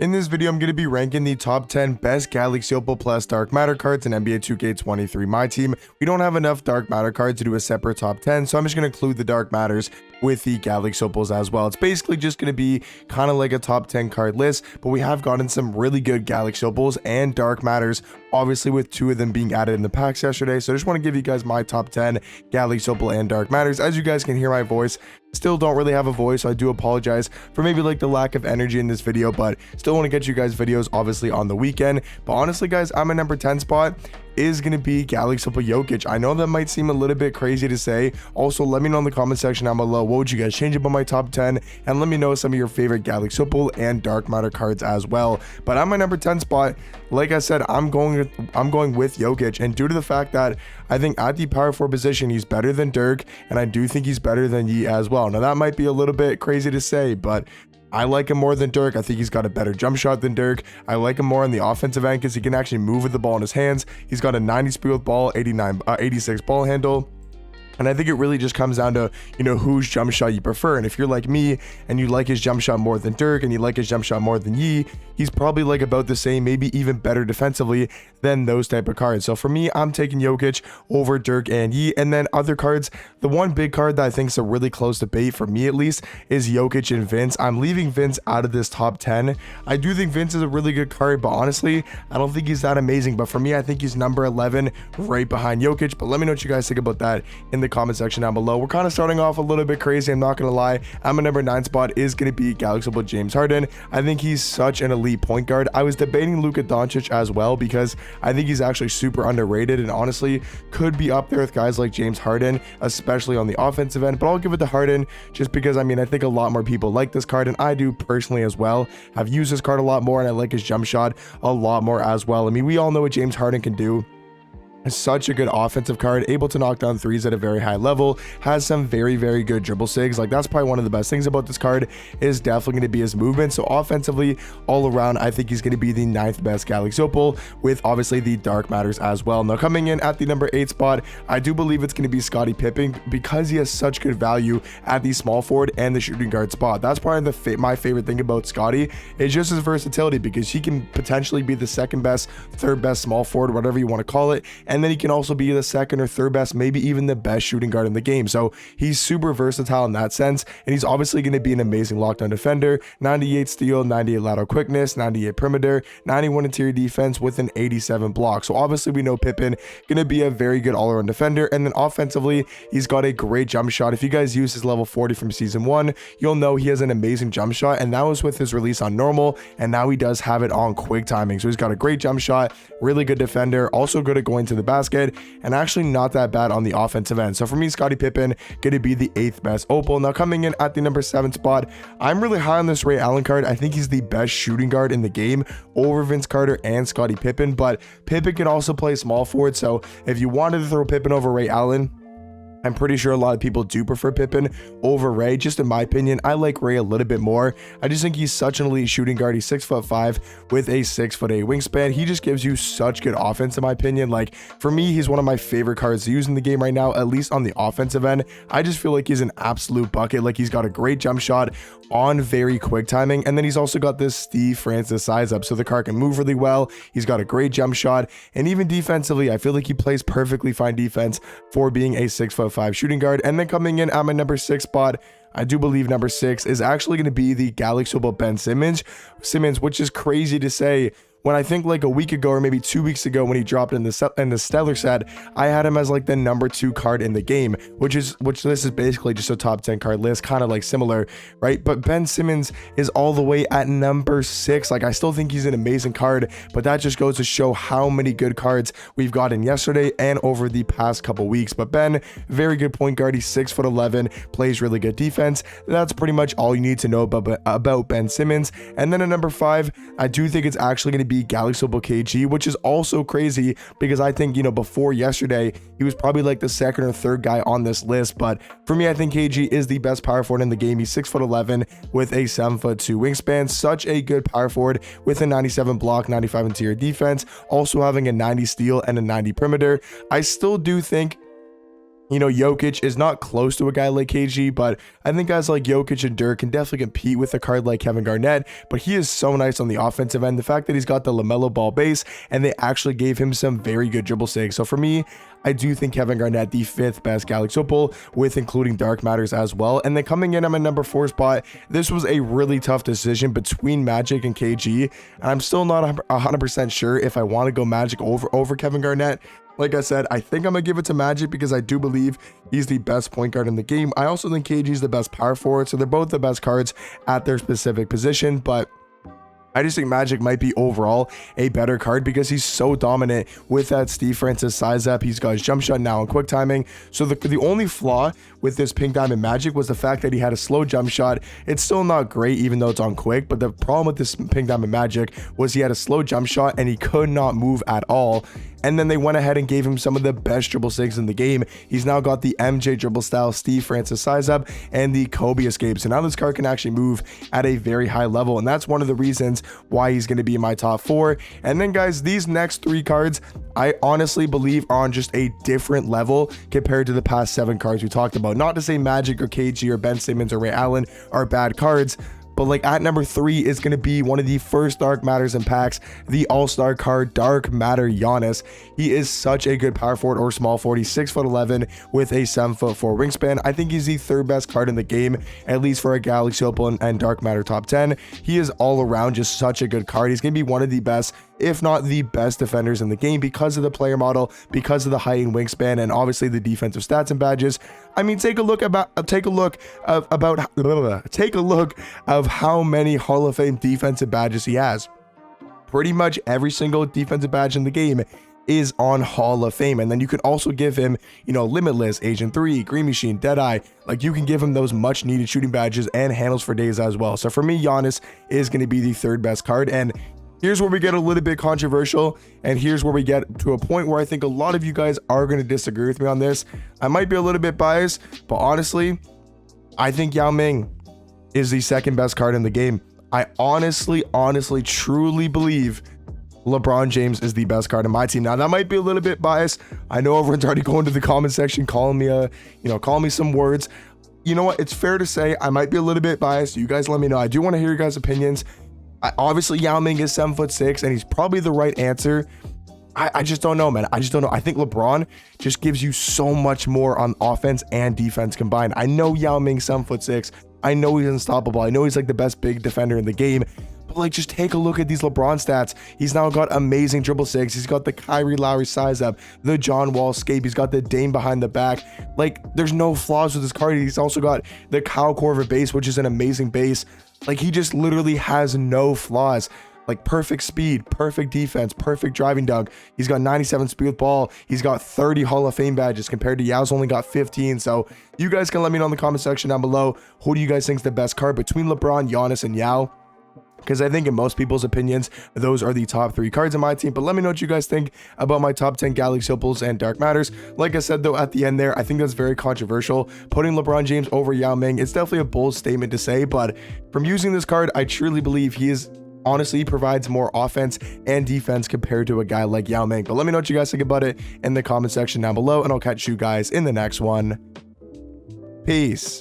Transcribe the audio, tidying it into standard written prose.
In this video, I'm going to be ranking the top 10 best Galaxy Opal Plus Dark Matter cards in NBA 2K23 Myteam. We don't have enough Dark Matter cards to do a separate top 10, so I'm just going to include the Dark Matters with the Galaxy Opals as well. It's basically just going to be kind of like a top 10 card list, but we have gotten some really good Galaxy Opals and Dark Matters, obviously with 2 of them being added in the packs yesterday. So I just want to give you guys my top 10 Galaxy Opal and Dark Matters. As you guys can hear my voice, still don't really have a voice, so I do apologize for maybe like the lack of energy in this video, but still want to get you guys videos obviously on the weekend. But honestly guys, I'm a number 10 spot is going to be Galaxy Opal Jokic. I know that might seem a little bit crazy to say. Also, let me know in the comment section down below, what would you guys change about my top 10, and let me know some of your favorite Galaxy Opal and Dark Matter cards as well. But on my number 10 spot, like I said, I'm going with Jokic, and due to the fact that I think at the power forward position he's better than Dirk, and I do think he's better than Yi as well. Now that might be a little bit crazy to say, but I like him more than Dirk. I think he's got a better jump shot than Dirk. I like him more on the offensive end because he can actually move with the ball in his hands. He's got a 90 speed with ball, 86 ball handle. And I think it really just comes down to, whose jump shot you prefer. And if you're like me and you like his jump shot more than Dirk and you like his jump shot more than Yi, he's probably like about the same, maybe even better defensively than those type of cards. So for me, I'm taking Jokic over Dirk and Yi. And then other cards, the one big card that I think is a really close debate for me at least is Jokic and Vince. I'm leaving Vince out of this top 10. I do think Vince is a really good card, but honestly, I don't think he's that amazing. But for me, I think he's number 11 right behind Jokic. But let me know what you guys think about that in the comment section down below. We're kind of starting off a little bit crazy, I'm not gonna lie. I'm a number 9 spot is gonna be Galaxy Opal James Harden. I think he's such an elite point guard. I was debating Luka Doncic as well because I think he's actually super underrated and honestly could be up there with guys like James Harden, especially on the offensive end. But I'll give it to Harden just because I think a lot more people like this card, and I do personally as well. I've used this card a lot more and I like his jump shot a lot more as well. We all know what James Harden can do. Such a good offensive card, able to knock down threes at a very high level, has some very good dribble sigs. Like, that's probably one of the best things about this card is definitely going to be his movement. So offensively, all around, I think he's going to be the 9th best Galaxy Opal with obviously the Dark Matters as well. Now coming in at the number 8 spot, I do believe it's going to be Scotty Pippen because he has such good value at the small forward and the shooting guard spot. That's probably my favorite thing about Scotty is just his versatility, because he can potentially be the 2nd best, 3rd best small forward, whatever you want to call it. And then he can also be the 2nd or 3rd best, maybe even the best shooting guard in the game. So he's super versatile in that sense. And he's obviously going to be an amazing lockdown defender. 98 steal, 98 lateral quickness, 98 perimeter, 91 interior defense with an 87 block. So obviously we know Pippen going to be a very good all-around defender. And then offensively, he's got a great jump shot. If you guys use his level 40 from season 1, you'll know he has an amazing jump shot. And that was with his release on normal. And now he does have it on quick timing. So he's got a great jump shot, really good defender, also good at going to the basket, and actually not that bad on the offensive end. So for me, Scotty Pippen going to be the 8th best Opal. Now coming in at the number 7 spot, I'm really high on this Ray Allen card. I think he's the best shooting guard in the game over Vince Carter and Scotty Pippen, but Pippen can also play small forward. So if you wanted to throw Pippen over Ray Allen, I'm pretty sure a lot of people do prefer Pippen over Ray. Just in my opinion, I like Ray a little bit more. I just think he's such an elite shooting guard. He's 6'5" with a 6'8" wingspan. He just gives you such good offense in my opinion. Like, for me, he's one of my favorite cards to use in the game right now, at least on the offensive end. I just feel like he's an absolute bucket. Like, he's got a great jump shot on very quick timing, and then he's also got this Steve Francis size up, so the car can move really well. He's got a great jump shot, and even defensively, I feel like he plays perfectly fine defense for being a 6'5" shooting guard. And then coming in at my number 6 spot, I do believe number 6 is actually going to be the Galaxy Opal Ben Simmons, which is crazy to say when I think like a week ago or maybe 2 weeks ago when he dropped in the Stellar set, I had him as like the number 2 card in the game, which this is basically just a top 10 card list, kind of like similar, right? But Ben Simmons is all the way at number 6. Like, I still think he's an amazing card, but that just goes to show how many good cards we've gotten yesterday and over the past couple weeks. But Ben, very good point guard. He's 6'11", plays really good defense. That's pretty much all you need to know about Ben Simmons. And then at number 5, I do think it's actually going to be Galaxy Opal KG, which is also crazy because I think, before yesterday, he was probably like the 2nd or 3rd guy on this list. But for me, I think KG is the best power forward in the game. He's 6'11" with a 7'2" wingspan. Such a good power forward with a 97 block, 95 interior defense, also having a 90 steal and a 90 perimeter. I still do think You know, Jokic is not close to a guy like KG, but I think guys like Jokic and Dirk can definitely compete with a card like Kevin Garnett, but he is so nice on the offensive end. The fact that he's got the LaMelo Ball base, and they actually gave him some very good dribble sigs. So for me, I do think Kevin Garnett, the 5th best Galaxy Opal, with including Dark Matters as well. And then coming in at my number 4 spot, this was a really tough decision between Magic and KG. And I'm still not 100% sure if I want to go Magic over Kevin Garnett. Like I said, I think I'm going to give it to Magic because I do believe he's the best point guard in the game. I also think KG is the best power forward, so they're both the best cards at their specific position, but I just think Magic might be overall a better card because he's so dominant with that Steve Francis size up. He's got his jump shot now and quick timing. So the only flaw with this Pink Diamond Magic was the fact that he had a slow jump shot. It's still not great even though it's on quick, but the problem with this Pink Diamond Magic was he had a slow jump shot and he could not move at all. And then they went ahead and gave him some of the best dribble sigs in the game. He's now got the MJ dribble style, Steve Francis size up, and the Kobe escape. So now this card can actually move at a very high level. And that's one of the reasons why he's going to be in my top 4. And then guys, these next 3 cards, I honestly believe are on just a different level compared to the past 7 cards we talked about. Not to say Magic or KG or Ben Simmons or Ray Allen are bad cards, but like at number 3 is going to be one of the first Dark Matters in packs, the all-star card, Dark Matter Giannis. He is such a good power forward or small forward. He's 6'11" with a 7'4" wingspan. I think he's the 3rd best card in the game, at least for a Galaxy Opal and Dark Matter top 10. He is all around just such a good card. He's going to be one of the best, if not the best defenders in the game because of the player model, because of the height and wingspan, and obviously the defensive stats and badges. I mean, take a look of how many Hall of Fame defensive badges he has. Pretty much every single defensive badge in the game is on Hall of Fame. And then you could also give him, you know, Limitless, Agent 3, Green Machine, Deadeye. Like, you can give him those much needed shooting badges and handles for days as well. So for me, Giannis is going to be the 3rd best card. And here's where we get a little bit controversial, and here's where we get to a point where I think a lot of you guys are going to disagree with me on this. I might be a little bit biased, but honestly, I think Yao Ming is the 2nd best card in the game. I honestly, truly believe LeBron James is the best card in my team. Now, that might be a little bit biased. I know everyone's already going to the comment section, calling me some words. You know what? It's fair to say I might be a little bit biased. You guys let me know. I do want to hear your guys' opinions. Obviously, Yao Ming is 7'6", and he's probably the right answer. I just don't know, man. I just don't know. I think LeBron just gives you so much more on offense and defense combined. I know Yao Ming's 7'6". I know he's unstoppable. I know he's like the best big defender in the game. But like, just take a look at these LeBron stats. He's now got amazing dribble sigs. He's got the Kyrie Lowry size up, the John Wall escape. He's got the Dame behind the back. Like, there's no flaws with this card. He's also got the Kyle Korver base, which is an amazing base. Like, he just literally has no flaws. Like, perfect speed, perfect defense, perfect driving dunk. He's got 97 speed with ball. He's got 30 Hall of Fame badges compared to Yao's only got 15. So you guys can let me know in the comment section down below, who do you guys think is the best card between LeBron, Giannis, and Yao? Because I think in most people's opinions, those are the top 3 cards in my team. But let me know what you guys think about my top 10 Galaxy Opals and Dark Matters. Like I said, though, at the end there, I think that's very controversial. Putting LeBron James over Yao Ming, it's definitely a bold statement to say. But from using this card, I truly believe he honestly provides more offense and defense compared to a guy like Yao Ming. But let me know what you guys think about it in the comment section down below. And I'll catch you guys in the next one. Peace.